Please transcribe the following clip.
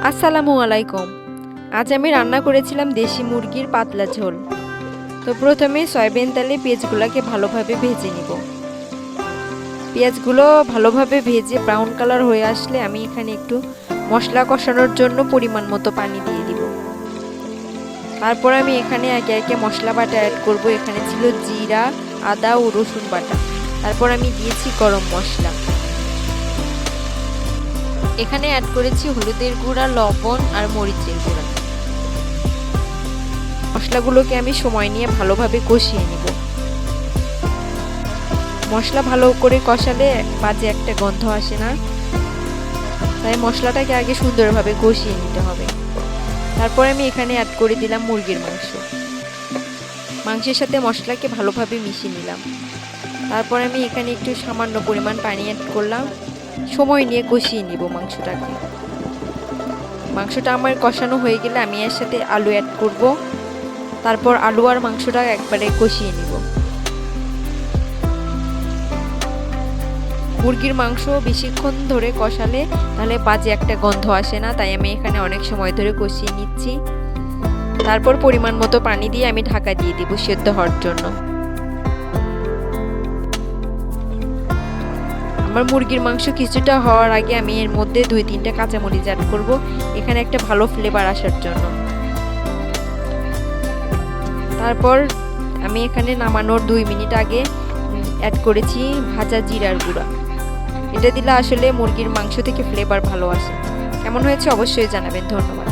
আসসালামু আলাইকুম। আজ আমি রান্না করেছিলাম দেশি মুরগির পাতলা ঝোল। তো প্রথমে সয়াবিন তেলে পেঁয়াজগুলোকে ভালোভাবে ভেজে নিব। পেঁয়াজগুলো ভালোভাবে ভেজে ব্রাউন কালার হয়ে আসলে আমি এখানে একটু মশলা কষানোর জন্য পরিমাণ মতো পানি দিয়ে দিব। তারপর আমি এখানে একে একে মশলা বাটা অ্যাড করব। এখানে ছিল জিরা, আদা ও রসুন বাটা। তারপর আমি দিয়েছি গরম মশলা। এখানে অ্যাড করেছি হলুদের গুঁড়া, লবণ আর মরিচের গুঁড়া। মশলাগুলোকে আমি সময় নিয়ে ভালোভাবে কষিয়ে নিব। মশলা ভালো করে কষালে বাজে একটা গন্ধ আসে না, তাই মশলাটাকে আগে সুন্দরভাবে কষিয়ে নিতে হবে। তারপর আমি এখানে অ্যাড করে দিলাম মুরগির মাংস। মাংসের সাথে মশলাকে ভালোভাবে মিশিয়ে নিলাম। তারপর আমি এখানে একটু সামান্য পরিমাণ পানি অ্যাড করলাম। সময় নিয়ে কষিয়ে নিব মাংসটাকে। মাংসটা আমার কষানো হয়ে গেলে আমি এর সাথে আলু অ্যাড করব। তারপর আলু আর মাংসটা একবারে কষিয়ে নিব। মুরগির মাংস বেশিক্ষণ ধরে কষালে তাহলে বাজে একটা গন্ধ আসে না, তাই আমি এখানে অনেক সময় ধরে কষিয়ে নিচ্ছি। তারপর পরিমাণ মতো পানি দিয়ে আমি ঢাকা দিয়ে দিব সেদ্ধ হওয়ার জন্য। আমার মুরগির মাংস কিছুটা হওয়ার আগে আমি এর মধ্যে 2-3টা কাঁচামরিচ অ্যাড করব, এখানে একটা ভালো ফ্লেভার আসার জন্য। তারপর আমি এখানে নামানোর 2 মিনিট আগে অ্যাড করেছি ভাজা জিরার গুঁড়া। এটা দিলে আসলে মুরগির মাংস থেকে ফ্লেভার ভালো আসে। কেমন হয়েছে অবশ্যই জানাবেন। ধন্যবাদ।